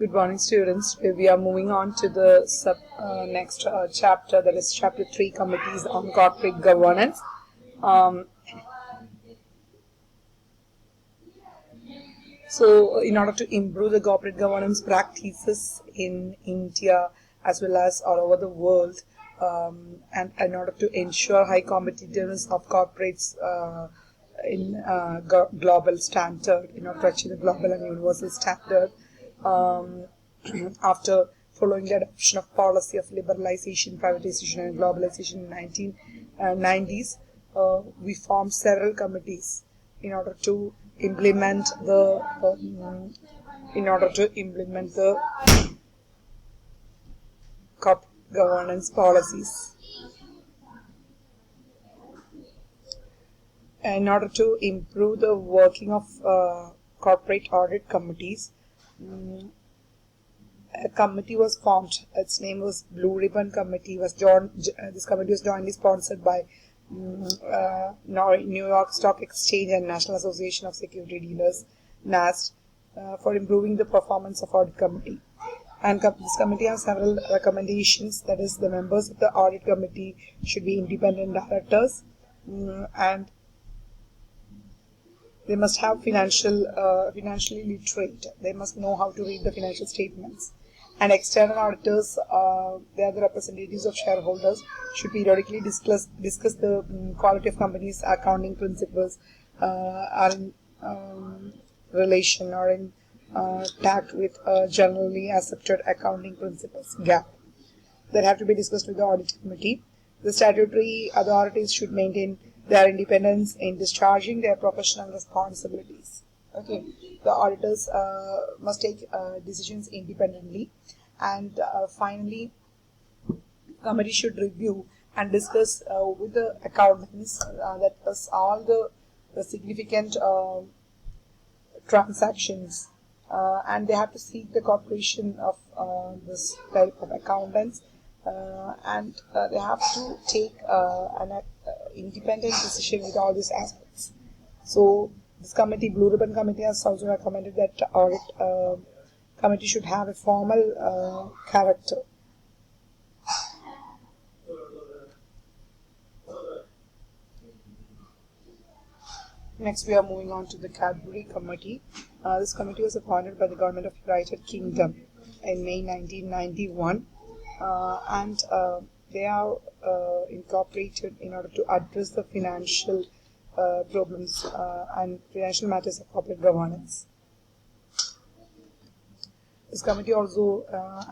Good morning, students. We are moving on to the next chapter, that is chapter 3, Committees on Corporate Governance. In order to improve the corporate governance practices in India as well as all over the world, and in order to ensure high competitiveness of corporates in global standard, in order to achieve the global and universal standard, after following the adoption of policy of liberalization, privatization, and globalization in 1990s, we formed several committees in order to implement the corporate governance policies. In order to improve the working of corporate audit committees, a committee was formed. Its name was Blue Ribbon Committee. This committee was jointly sponsored by New York Stock Exchange and National Association of Security Dealers (NASD) for improving the performance of audit committee. And this committee has several recommendations. That is, the members of the audit committee should be independent directors, and they must have financially literate. They must know how to read the financial statements. And external auditors, they are the representatives of shareholders, should periodically discuss the quality of companies' accounting principles, are in relation or in tact with generally accepted accounting principles (GAAP). That have to be discussed with the audit committee. The statutory authorities should maintain their independence in discharging their professional responsibilities. Okay, the auditors must take decisions independently, and finally, committee should review and discuss with the accountants that is all the significant transactions, and they have to seek the cooperation of this type of accountants, and they have to take an independent decision with all these aspects. So this committee, Blue Ribbon Committee, has also recommended that the audit committee should have a formal character. Next, we are moving on to the Cadbury Committee. This committee was appointed by the government of United Kingdom in May 1991, and they are incorporated in order to address the financial problems and financial matters of corporate governance. This committee also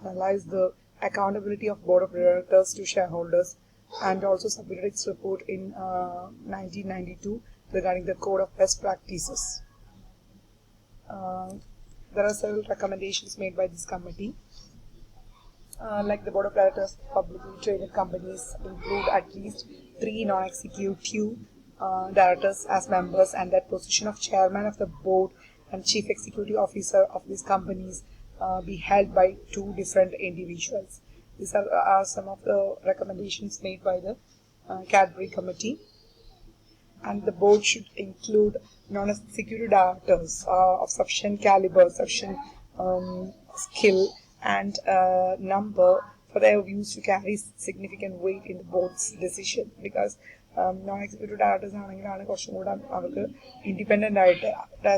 analyzed the accountability of board of directors to shareholders, and also submitted its report in 1992 regarding the code of best practices. There are several recommendations made by this committee. Like the board of directors of publicly traded companies include at least 3 non-executive directors as members, and that position of chairman of the board and chief executive officer of these companies be held by 2 different individuals. These are some of the recommendations made by the Cadbury Committee. And the board should include non-executive directors of sufficient caliber, sufficient skill, and number for their views to carry significant weight in the board's decision. Because non-executive directors ആണെങ്കിലാണ് കുറച്ചും കൂടെ അവർക്ക് independent ആയിട്ട്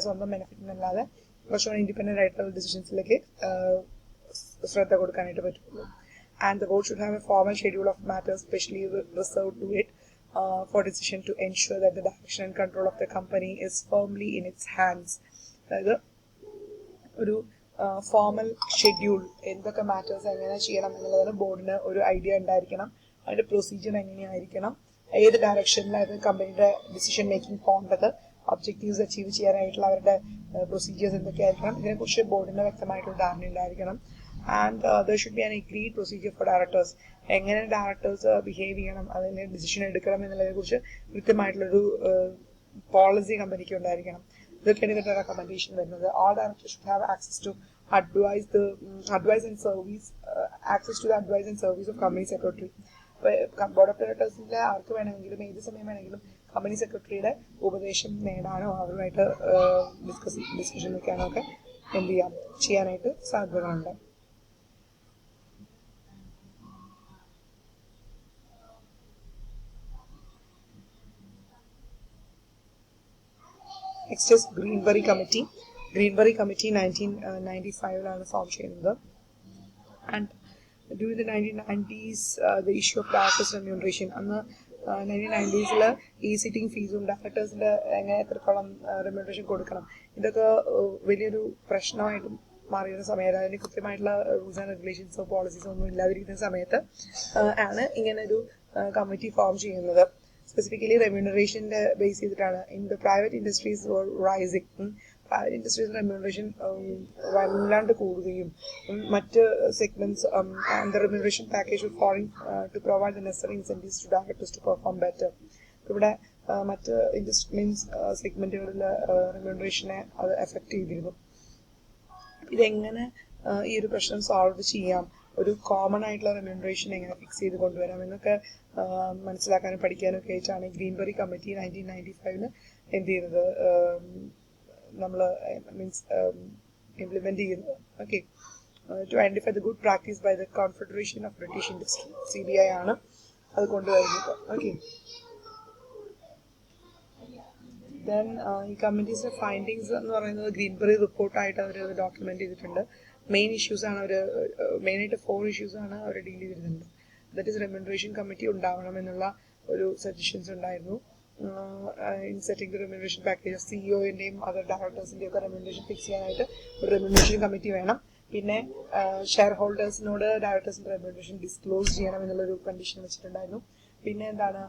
സ്വന്തം benefit അല്ലാതെ കുറച്ചുകൂടെ independent ആയിട്ടുള്ള ഡിസിഷൻസിലേക്ക് ശ്രദ്ധ കൊടുക്കാനായിട്ട് പറ്റുള്ളൂ. And the board should have a formal schedule of matters specially reserved to it for decision to ensure that the direction and control of the company is firmly in its hands. അതായത് ഒരു formal schedule എന്തൊക്കെ matters എങ്ങനെ ചെയ്യണം എന്നുള്ളതിന് ബോർഡിന് ഒരു idea ഉണ്ടായിരിക്കണം. അതിൻ്റെ പ്രൊസീജിയർ എങ്ങനെയായിരിക്കണം, ഏത് ഡയറക്ഷനിലായത് കമ്പനിയുടെ ഡിസിഷൻ മേക്കിംഗ് പോകേണ്ടത്, ഒബ്ജക്റ്റീവ്സ് അച്ചീവ് ചെയ്യാനായിട്ടുള്ള അവരുടെ പ്രൊസീജിയേഴ്സ് എന്തൊക്കെയായിരിക്കണം, ഇതിനെക്കുറിച്ച് ബോർഡിന് വ്യക്തമായിട്ടുള്ള ധാരണ ഉണ്ടായിരിക്കണം. And there should be an agreed procedure for directors. എങ്ങനെ ഡയറക്ടേഴ്സ് ബിഹേവ് ചെയ്യണം, അതിന് ഡിസിഷൻ എടുക്കണം എന്നുള്ളതിനെ കുറിച്ച് കൃത്യമായിട്ടുള്ളൊരു പോളിസി കമ്പനിക്ക് ഉണ്ടായിരിക്കണം. ഇതൊക്കെയാണ് ഇതിൻ്റെ റെക്കമെൻഡേഷൻ വരുന്നത്. All directors should have access to advice and service of company secretary. Board of ഡയറക്ടേഴ്സിലെ ആർക്ക് വേണമെങ്കിലും ഏത് സമയം വേണമെങ്കിലും കമ്പനി സെക്രട്ടറിയുടെ ഉപദേശം നേടാനോ അവരുമായിട്ട് ഡിസ്കഷൻ വെക്കാനോ ഒക്കെ എന്ത് ചെയ്യാനായിട്ട് സാധ്യതകളുണ്ട്. Next is Greenbury committee. Greenbury committee 1995 form ചെയ്യുന്നത്. And during the 1990s, the issue of directors remuneration. അന്ന് 1990s ഈ സിറ്റിംഗ് ഫീസും ഡയറക്ടേഴ്സിൻ്റെ എങ്ങനെ എത്രത്തോളം റെമ്യൂണറേഷൻ കൊടുക്കണം, ഇതൊക്കെ വലിയൊരു പ്രശ്നമായിട്ട് മാറിയിരുന്ന സമയത്ത്, അതിന് കൃത്യമായിട്ടുള്ള റൂൾസ് ആൻഡ് റെഗുലേഷൻസോ പോളിസീസോ ഒന്നും ഇല്ലാതിരിക്കുന്ന സമയത്ത് ആണ് ഇങ്ങനൊരു കമ്മിറ്റി ഫോം ചെയ്യുന്നത്. സ്പെസിഫിക്കലി റെമ്യൂണറേഷൻ്റെ ബേസ് ചെയ്തിട്ടാണ്. In the private industries rising, private industries remuneration വല്ലാണ്ട് കൂടുകയും മറ്റ് segments and the remuneration package forcing to provide the necessary incentives to directors to perform better. ഇവിടെ മറ്റ് ഇൻഡസ്ട്രീസ് സെഗ്മെന്റുകളിൽ റെമ്യൂണറേഷനെ അത് എഫക്ട് ചെയ്തിരുന്നു. ഇതെങ്ങനെ ഈ ഒരു പ്രശ്നം സോൾവ് ചെയ്യാം, ഒരു കോമൺ ആയിട്ടുള്ള റെമ്യൂണറേഷൻ എങ്ങനെ ഫിക്സ് ചെയ്ത് കൊണ്ടുവരാം എന്നൊക്കെ മനസ്സിലാക്കാനും പഠിക്കാനും ഒക്കെ ആയിട്ടാണ് ഗ്രീൻബറി കമ്മിറ്റി 1995 എന്ത് ചെയ്യുന്നത്, നമ്മൾ മീൻസ് ഇംപ്ലിമെന്റ് ചെയ്യുന്നത്. Okay, to identify the good practice by the confederation of British industry, CBI ആണ് അത് കൊണ്ടുവരുന്നത്. ഓക്കെ, ദെൻ ഈ കമ്മിറ്റീസിന്റെ ഫൈൻഡിങ്സ് എന്ന് പറയുന്നത് ഗ്രീൻബറി റിപ്പോർട്ടായിട്ട് അവർ ഡോക്യുമെന്റ് ചെയ്തിട്ടുണ്ട്. മെയിൻ ഇഷ്യൂസ് ആണ് അവർ മെയിനായിട്ട് 4 issues ആണ് അവർ ഡീൽ ചെയ്തിരുന്നത്. ദറ്റ് ഈസ് റെമ്യൂണറേഷൻ കമ്മിറ്റി ഉണ്ടാവണം എന്നുള്ള ഒരു സജഷൻസ് ഉണ്ടായിരുന്നു. In setting the remuneration package, സിഇഒന്റെയും അതർ ഡയറക്ടേഴ്സിന്റെയും ഒക്കെ റെമ്യൂണറേഷൻ ഫിക്സ് ചെയ്യാനായിട്ട് ഒരു റെമ്യൂണറേഷൻ കമ്മിറ്റി വേണം. പിന്നെ ഷെയർ ഹോൾഡേഴ്സിനോട് ഡയറക്ടേഴ്സിന്റെ റെമ്യൂണറേഷൻ ഡിസ്ക്ലോസ് ചെയ്യണം എന്നുള്ളൊരു കണ്ടീഷൻ വെച്ചിട്ടുണ്ടായിരുന്നു. പിന്നെ എന്താണ്,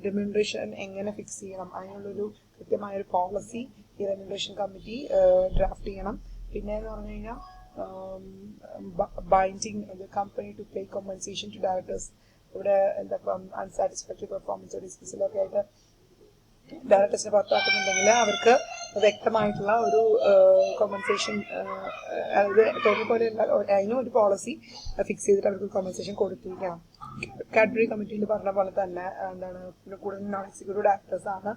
റെമ്യൂണറേഷൻ എങ്ങനെ ഫിക്സ് ചെയ്യണം അതിനുള്ളൊരു കൃത്യമായൊരു പോളിസി ഈ റെമ്യൂണറേഷൻ കമ്മിറ്റി ഡ്രാഫ്റ്റ് ചെയ്യണം. പിന്നെ എന്ന് പറഞ്ഞു കഴിഞ്ഞാൽ binding the company to pay compensation to directors. ഇവിടെ എന്താ അൺസാറ്റിസ്ഫാക്ടറി പെർഫോമൻസോ ഡിസ്മിസലോ ഒക്കെ ആയിട്ട് ഡയറക്ടേഴ്സിനെ പുറത്താക്കുന്നുണ്ടെങ്കിൽ അവർക്ക് വ്യക്തമായിട്ടുള്ള ഒരു കോമ്പൻസേഷൻ, അതായത് തൊഴിൽ പോലെ അതിനും ഒരു പോളിസി ഫിക്സ് ചെയ്തിട്ട് അവർക്ക് കോമ്പൻസേഷൻ കൊടുത്തിരിക്കണം. കാഡ്ബറി കമ്മിറ്റിയിൽ പറഞ്ഞ പോലെ തന്നെ എന്താണ്, കൂടുതൽ നോൺ എക്സിക്യൂട്ടീവ് ഡയറക്ടേഴ്സ് ആണ്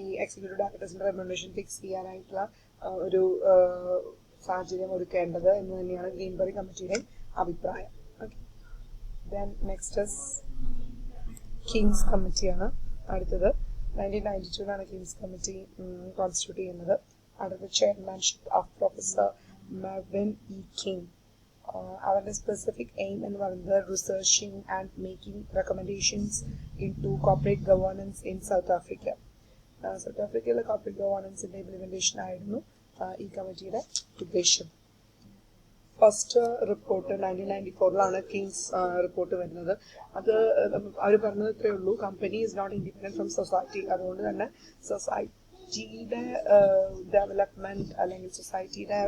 ഈ എക്സിക്യൂട്ടീവ് ഡയറക്ടേഴ്സിന്റെ റെമ്യൂണറേഷൻ ഫിക്സ് ചെയ്യാനായിട്ടുള്ള ഒരു സാഹചര്യം ഒരുക്കേണ്ടത് എന്ന് തന്നെയാണ് ഗ്രീൻബറി കമ്മിറ്റിയുടെ അഭിപ്രായം. ഓക്കെ, ദെൻ നെക്സ്റ്റ് കിങ്സ് കമ്മിറ്റിയാണ് അടുത്തത്. 1992 കിങ്സ് കമ്മിറ്റി കോൺസ്റ്റിറ്റ്യൂട്ട് ചെയ്യുന്നത് under the chairmanship of professor Mervyn E King. അവരുടെ സ്പെസിഫിക് എയിം എന്ന് പറയുന്നത് researching and making recommendations into corporate governance in South Africa. South ആഫ്രിക്കയിലെ കോർപ്പറേറ്റ് ഗവേണൻസിന്റെ ഇംപ്ലിമെന്റേഷൻ ആയിരുന്നു ഈ കമ്മിറ്റിയുടെ ഉദ്ദേശം. ഫസ്റ്റ് റിപ്പോർട്ട് 1994 കിങ്സ് റിപ്പോർട്ട് വരുന്നത്. അത് അവർ പറഞ്ഞത് ഇത്രയേ ഉള്ളൂ, company is not independent from society. അതുകൊണ്ട് തന്നെ സൊസൈറ്റിയുടെ ഡെവലപ്മെന്റ് അല്ലെങ്കിൽ സൊസൈറ്റിയുടെ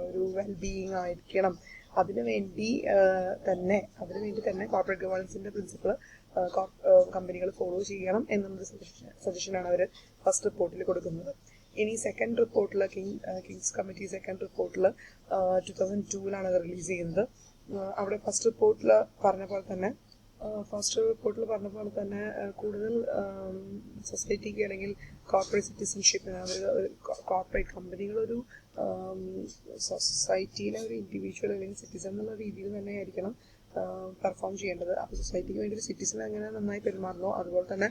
ഒരു വെൽബീയിങ് ആയിരിക്കണം, അതിനുവേണ്ടി തന്നെ കോർപ്പറേറ്റ് ഗവേണൻസിന്റെ പ്രിൻസിപ്പിൾ കമ്പനികൾ ഫോളോ ചെയ്യണം എന്നുള്ളൊരു സജഷനാണ് അവർ ഫസ്റ്റ് റിപ്പോർട്ടിൽ കൊടുക്കുന്നത്. ഇനി സെക്കൻഡ് റിപ്പോർട്ടിൽ കിങ്സ് കമ്മിറ്റി സെക്കൻഡ് റിപ്പോർട്ടിൽ 2002 അത് റിലീസ് ചെയ്യുന്നത്. അവിടെ ഫസ്റ്റ് റിപ്പോർട്ടിൽ പറഞ്ഞ പോലെ തന്നെ കൂടുതൽ സൊസൈറ്റിക്ക് അല്ലെങ്കിൽ കോർപ്പറേറ്റ് സിറ്റിസൺഷിപ്പിന് കോർപ്പറേറ്റ് കമ്പനികളൊരു സൊസൈറ്റിയിലെ ഒരു ഇൻഡിവിജ്വൽ അല്ലെങ്കിൽ സിറ്റിസൺ എന്നുള്ള രീതിയിൽ തന്നെ ആയിരിക്കണം പെർഫോം ചെയ്യേണ്ടത്. അപ്പോൾ സൊസൈറ്റിക്ക് വേണ്ടി ഒരു സിറ്റിസൺ എങ്ങനെ നന്നായി പെരുമാറണോ അതുപോലെ തന്നെ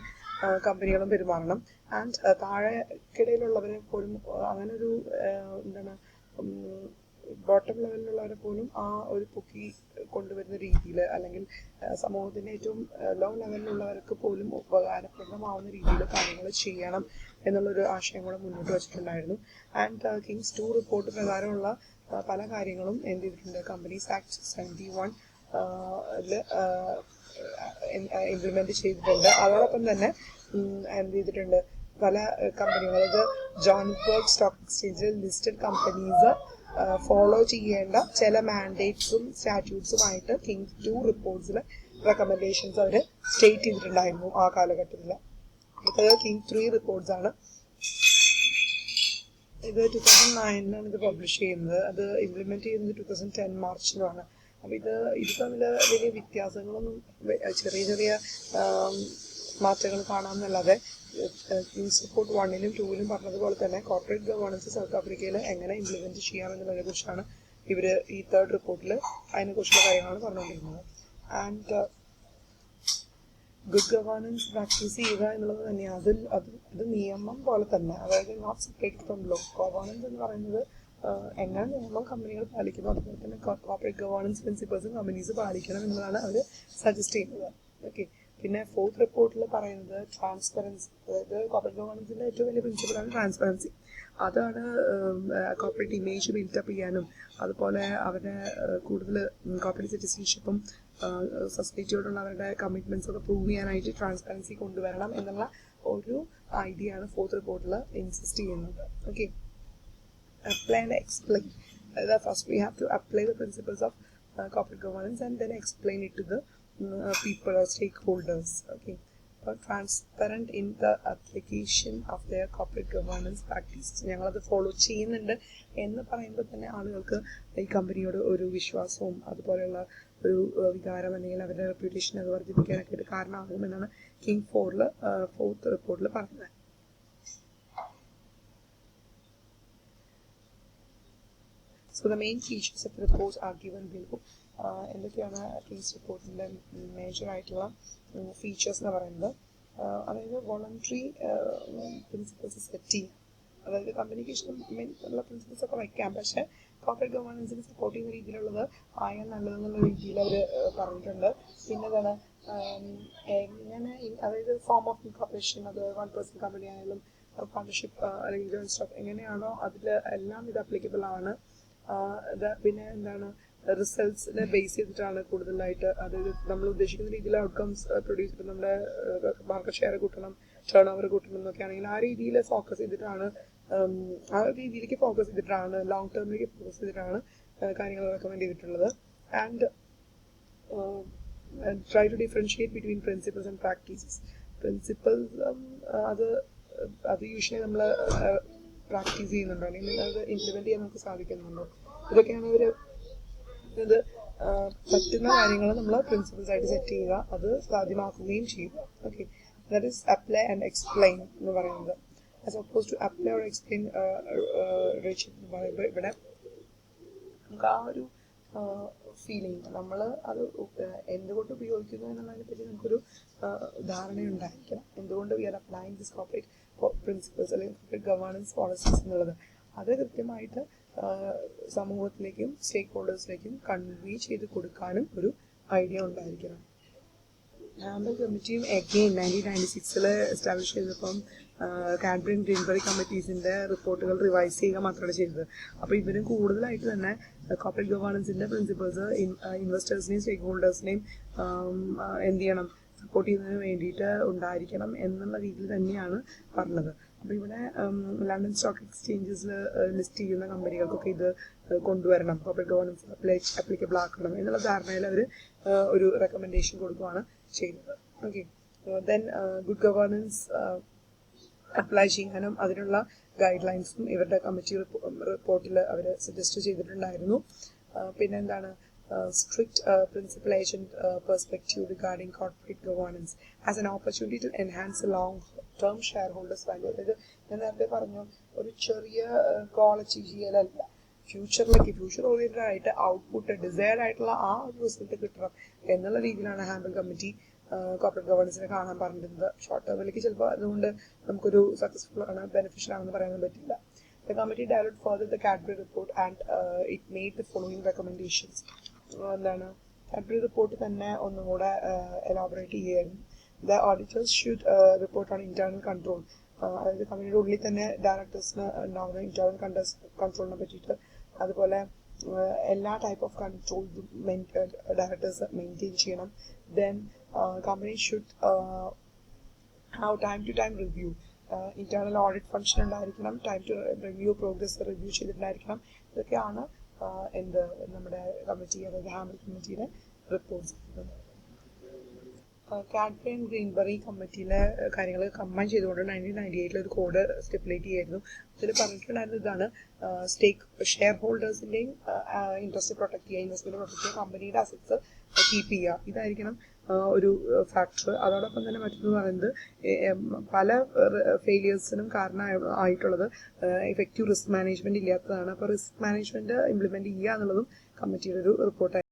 കമ്പനികളും പെരുമാറണം. ആൻഡ് താഴെക്കിടയിലുള്ളവരെ പോലും അങ്ങനെ ഒരു എന്താണ് ബോട്ടം ലെവലിലുള്ളവരെ പോലും ആ ഒരു പൊക്കി കൊണ്ടുവരുന്ന രീതിയിൽ അല്ലെങ്കിൽ സമൂഹത്തിന്റെ ഏറ്റവും ലോ ലെവലിലുള്ളവർക്ക് പോലും ഉപകാരപ്രദമാവുന്ന രീതിയിൽ കാര്യങ്ങൾ ചെയ്യണം എന്നുള്ളൊരു ആശയം കൂടെ മുന്നോട്ട് വെച്ചിട്ടുണ്ടായിരുന്നു. ആൻഡ് കിങ്സ് 2 റിപ്പോർട്ട് പ്രകാരമുള്ള പല കാര്യങ്ങളും എന്ത് ചെയ്തിട്ടുണ്ട്, കമ്പനീസ് ആക്ട് 71 ഇംപ്ലിമെന്റ് ചെയ്തിട്ടുണ്ട്. അതോടൊപ്പം തന്നെ എന്ത് ചെയ്തിട്ടുണ്ട്, പല കമ്പനികൾ, അതായത് ജോഹൻസ്ബർഗ് സ്റ്റോക്ക് എക്സ്ചേഞ്ചിൽ ലിസ്റ്റഡ് കമ്പനീസ് ഫോളോ ചെയ്യേണ്ട ചില മാൻഡേറ്റ്സും സ്റ്റാറ്റ്യൂട്ട്സുമായിട്ട് കിങ്സ് 2 റിപ്പോർട്ട്സിൽ റെക്കമെൻഡേഷൻസ് അവർ സ്റ്റേറ്റ് ചെയ്തിട്ടുണ്ടായിരുന്നു ആ കാലഘട്ടത്തിൽ. അടുത്തത് കിങ്സ് 3 റിപ്പോർട്ട്സ് ആണ്. ഇത് 2009 ഇത് പബ്ലിഷ് ചെയ്യുന്നത്. അത് ഇംപ്ലിമെന്റ് ചെയ്യുന്നത് 2010 മാർച്ചിലുമാണ്. അപ്പോൾ ഇത് തമ്മിൽ വലിയ വ്യത്യാസങ്ങളൊന്നും, ചെറിയ മാറ്റങ്ങൾ കാണാമെന്നല്ലാതെ കിങ്സ് റിപ്പോർട്ട് 1-ലും 2-ലും പറഞ്ഞതുപോലെ തന്നെ കോർപ്പറേറ്റ് ഗവേണൻസ് സൗത്ത് ആഫ്രിക്കയിൽ എങ്ങനെ ഇംപ്ലിമെൻറ്റ് ചെയ്യാമെന്നുള്ളതിനെ കുറിച്ചാണ് ഇവർ ഈ 3rd റിപ്പോർട്ടിൽ അതിനെക്കുറിച്ചുള്ള കാര്യങ്ങളാണ് പറഞ്ഞുകൊണ്ടിരുന്നത്. ആൻഡ് ഗുഡ് ഗവേണൻസ് പ്രാക്ടീസ് ചെയ്യുക എന്നുള്ളത് തന്നെയാണ് അത് നിയമം പോലെ തന്നെ, അതായത് not separate from law. Governance എന്ന് പറയുന്നത് എങ്ങനെ നിയമം കമ്പനികൾ പാലിക്കുന്നു അതുപോലെ തന്നെ കോർപ്പറേറ്റ് ഗവേണൻസ് പ്രിൻസിപ്പിൾസും കമ്പനീസ് പാലിക്കണം എന്നുള്ളതാണ് അവർ സജസ്റ്റ് ചെയ്യുന്നത്. ഓക്കെ. പിന്നെ 4th റിപ്പോർട്ടിൽ പറയുന്നത് ട്രാൻസ്പെറൻസി, അതായത് കോർപ്പറേറ്റ് ഗവേണൻസിൻ്റെ ഏറ്റവും വലിയ പ്രിൻസിപ്പിളാണ് ട്രാൻസ്പെറൻസി. അതാണ് കോർപ്പറേറ്റ് ഇമേജ് ബിൽഡപ്പ് ചെയ്യാനും അതുപോലെ അവരുടെ കൂടുതൽ കോർപ്പറേറ്റ് സിറ്റിസൺഷിപ്പും സൊസൈറ്റിയോടുള്ള അവരുടെ കമ്മിറ്റ്മെൻറ്റ്സ് ഒക്കെ പ്രൂവ് ചെയ്യാനായിട്ട് ട്രാൻസ്പെറൻസി കൊണ്ടുവരണം എന്നുള്ള ഒരു ഐഡിയ ആണ് 4th റിപ്പോർട്ടിൽ ഇൻസിസ്റ്റ് ചെയ്യുന്നത്. Okay. Apply and explain. First we have to apply the principles of corporate governance and then explain it to the people or stakeholders. Okay. Transparent in the application of their corporate governance practices. ഞങ്ങളത് follow ചെയ്യുന്നുണ്ട് എന്ന് പറയുമ്പോൾ തന്നെ ആളുകൾക്ക് ഈ കമ്പനിയോട് ഒരു വിശ്വാസവും അതുപോലെയുള്ള ഒരു വികാരം അല്ലെങ്കിൽ അവരുടെ റെപ്യൂട്ടേഷൻ അത് വർദ്ധിപ്പിക്കാനൊക്കെ ആയിട്ട് കാരണമാകുമെന്നാണ് കിങ് 4th റിപ്പോർട്ടിൽ പറയുന്നത്. So the main features of the report are given below. എന്തൊക്കെയാണ് കിങ്സ് റിപ്പോർട്ടിൻ്റെ മേജർ ആയിട്ടുള്ള ഫീച്ചേഴ്സ് എന്ന് പറയുന്നത്? അതായത് വോളണ്ടറി പ്രിൻസിപ്പിൾസ് സെറ്റ് ചെയ്യുക, അതായത് കമ്പനിക്ക് ഇഷ്ടമുള്ള പ്രിൻസിപ്പിൾസ് ഒക്കെ വയ്ക്കാം, പക്ഷേ കോർപ്പറേറ്റ് ഗവേണൻസിന് സപ്പോർട്ട് ചെയ്യുന്ന രീതിയിലുള്ളത് ആയാൽ നല്ലതെന്നുള്ള രീതിയിൽ അവർ പറഞ്ഞിട്ടുണ്ട്. പിന്നെ എന്താണ് എങ്ങനെ, അതായത് ഫോം ഓഫ് ഇൻകോർപ്പറേഷൻ, അത് 1% കമ്പനി ആയാലും പാർട്ണർഷിപ്പ് അല്ലെങ്കിൽ ജോയിന്റ് സ്റ്റോക്ക് എങ്ങനെയാണോ അതിൽ എല്ലാം ഇത് അപ്ലിക്കബിൾ ആണ്. പിന്നെ എന്താണ് റിസൾട്ട്സിനെ ബേസ് ചെയ്തിട്ടാണ് കൂടുതലായിട്ട്, അതായത് നമ്മൾ ഉദ്ദേശിക്കുന്ന രീതിയിൽ ഔട്ട്കംസ് പ്രൊഡ്യൂസ് ചെയ്ത് നമ്മുടെ മാർക്കറ്റ് ഷെയർ കൂട്ടണം, ടേൺ ഓവർ കൂട്ടണം എന്നൊക്കെ ആണെങ്കിൽ ആ രീതിയിൽ ഫോക്കസ് ചെയ്തിട്ടാണ്, ആ രീതിയിലേക്ക് ഫോക്കസ് ചെയ്തിട്ടാണ്, ലോങ് ടേമിലേക്ക് ഫോക്കസ് ചെയ്തിട്ടാണ് കാര്യങ്ങൾ റെക്കമെൻഡ് ചെയ്തിട്ടുള്ളത്. And try to differentiate between principles and practices. Principles അത് യൂഷ്വലി നമ്മൾ പ്രാക്ടീസ് ചെയ്യുന്നുണ്ടോ അല്ലെങ്കിൽ അത് ഇംപ്ലിമെൻറ്റ് ചെയ്യാൻ നമുക്ക് സാധിക്കുന്നുണ്ടോ, ഇതൊക്കെയാണ് ഇവർ ഇത് പറ്റുന്ന കാര്യങ്ങൾ നമ്മൾ പ്രിൻസിപ്പിൾസ് ആയിട്ട് സെറ്റ് ചെയ്യുക, അത് സാധ്യമാക്കുകയും ചെയ്യുക. Okay. That is apply and explain എന്ന് പറയുന്നത്. As oppose to apply or explain എന്ന് പറയുമ്പോൾ ഇവിടെ നമുക്ക് ആ ഒരു ഫീലിംഗ്, നമ്മൾ അത് എന്തുകൊണ്ട് ഉപയോഗിക്കുന്നു എന്നുള്ളതിനെ പറ്റി നമുക്കൊരു ധാരണയുണ്ടായിരിക്കണം. എന്തുകൊണ്ട് we are applying this corporate principles അല്ലെങ്കിൽ കോർപ്പറേറ്റ് ഗവേണൻസ് പോളിസീസ് എന്നുള്ളത്, അത് കൃത്യമായിട്ട് സമൂഹത്തിലേക്കും സ്റ്റേക്ക് ഹോൾഡേഴ്സിലേക്കും കൺവേ ചെയ്ത് കൊടുക്കാനും ഒരു ഐഡിയ ഉണ്ടായിരിക്കണം. ഹാമ്പൽ കമ്മിറ്റിയും അഗെയിൻ 1996 എസ്റ്റാബ്ലിഷ് ചെയ്തപ്പം കാഡ്ബറി ഗ്രീൻബറി കമ്മിറ്റീസിൻ്റെ റിപ്പോർട്ടുകൾ റിവൈസ് ചെയ്യുക മാത്രമാണ് ചെയ്തത്. അപ്പോൾ ഇവരും കൂടുതലായിട്ട് തന്നെ കോർപ്പറേറ്റ് ഗവേണൻസിൻ്റെ പ്രിൻസിപ്പിൾസ് ഇൻവെസ്റ്റേഴ്സിനെയും സ്റ്റേക്ക് ഹോൾഡേഴ്സിനെയും എന്ത് ചെയ്യണം, സപ്പോർട്ട് ചെയ്യുന്നതിന് വേണ്ടിയിട്ട് ഉണ്ടായിരിക്കണം എന്നുള്ള രീതിയിൽ തന്നെയാണ് പറഞ്ഞത്. അപ്പോൾ ഇവിടെ ലണ്ടൻ സ്റ്റോക്ക് എക്സ്ചേഞ്ചസിൽ ലിസ്റ്റ് ചെയ്യുന്ന കമ്പനികൾക്കൊക്കെ ഇത് കൊണ്ടുവരണം, കോർപ്പറേറ്റ് ഗവേണൻസ് അപ്ലിക്കബിൾ ആക്കണം എന്നുള്ള ധാരണയിൽ അവർ ഒരു റെക്കമെൻഡേഷൻ കൊടുക്കുകയാണ് ചെയ്തത്. Okay. Then good governance apply ചെയ്യാനും അതിനുള്ള ഗൈഡ് ലൈൻസും ഇവരുടെ കമ്മിറ്റി റിപ്പോർട്ടിൽ അവർ സജസ്റ്റ് ചെയ്തിട്ടുണ്ടായിരുന്നു. പിന്നെ എന്താണ് strict principal agent perspective regarding corporate governance as an opportunity to enhance the long-term shareholders value. അതായത് ഞാൻ നേരത്തെ പറഞ്ഞു, ഒരു ചെറിയ ഗോൾ അച്ചീവ് ചെയ്യലല്ല, ഫ്യൂച്ചർ ഓറിയന്റഡ് ആയിട്ട് ഔട്ട്പുട്ട് ഡിസൈർഡ് ആയിട്ടുള്ള ആ ഒരു റിസൾട്ട് കിട്ടണം എന്നുള്ള രീതിയിലാണ് ഹാമ്പൽ കമ്മിറ്റി കോർപ്പറേറ്റ് ഗവേണൻസിനെ കാണാൻ പറഞ്ഞിരുന്നത്. ഷോർട്ട് ടേമിലേക്ക് ചിലപ്പോൾ അതുകൊണ്ട് നമുക്കൊരു സക്സസ്ഫുൾ ആണ്, ബെനിഫിഷ്യൽ ആണെന്ന് പറയാൻ പറ്റില്ല. The committee developed further the Cadbury report and it made the following recommendations. എന്താണ് കാഡ്ബറി റിപ്പോർട്ട് തന്നെ ഒന്നുകൂടെ എലാബറേറ്റ് ചെയ്യുകയായിരുന്നു. The auditors should report on internal control, അതായത് കമ്പനിയുടെ ഉള്ളിൽ തന്നെ ഡയറക്ടേഴ്സിന് ഉണ്ടാകുന്ന ഇന്റേണൽ കൺട്രോളിനെ പറ്റിയിട്ട്, അതുപോലെ എല്ലാ ടൈപ്പ് ഓഫ് കൺട്രോൾസും ഡയറക്ടേഴ്സ് മെയിൻറ്റെയിൻ ചെയ്യണം. Then company should have time to time review, internal audit function ഉണ്ടായിരിക്കണം, time to review progress review ചെയ്തിട്ടുണ്ടായിരിക്കണം. ഇതൊക്കെയാണ് എന്ത് നമ്മുടെ കമ്മിറ്റി, അതായത് ഹാമ്പൽ കമ്മിറ്റിയുടെ റിപ്പോർട്ട്സ്. കാഡ്ബറി ആൻഡ് ഗ്രീൻബറി കമ്മിറ്റിയിലെ കാര്യങ്ങൾ കമ്പൈൻ ചെയ്തുകൊണ്ട് 1998 ഒരു കോഡ് സ്റ്റിപ്പുലേറ്റ് ചെയ്യായിരുന്നു. അതിൽ പറഞ്ഞിട്ടുണ്ടായിരുന്നത് ഇതാണ്: ഷെയർ ഹോൾഡേഴ്സിൻ്റെയും ഇൻട്രസ്റ്റ് പ്രൊട്ടക്ട് ചെയ്യുക, ഇൻവെസ്റ്റ്മെന്റ് പ്രൊട്ടക്ട് ചെയ്യുക, കമ്പനിയുടെ അസറ്റ്സ് കീപ്പ് ചെയ്യുക. ഇതായിരിക്കണം ഒരു ഫാക്ടർ. അതോടൊപ്പം തന്നെ മറ്റൊന്ന് പറയുന്നത് പല ഫെയിലിയേഴ്സിനും കാരണമായിട്ടുള്ളത് എഫക്റ്റീവ് റിസ്ക് മാനേജ്മെന്റ് ഇല്ലാത്തതാണ്. അപ്പോൾ റിസ്ക് മാനേജ്മെന്റ് ഇംപ്ലിമെന്റ് ചെയ്യുക എന്നുള്ളതും കമ്മിറ്റിയുടെ ഒരു റിപ്പോർട്ടായി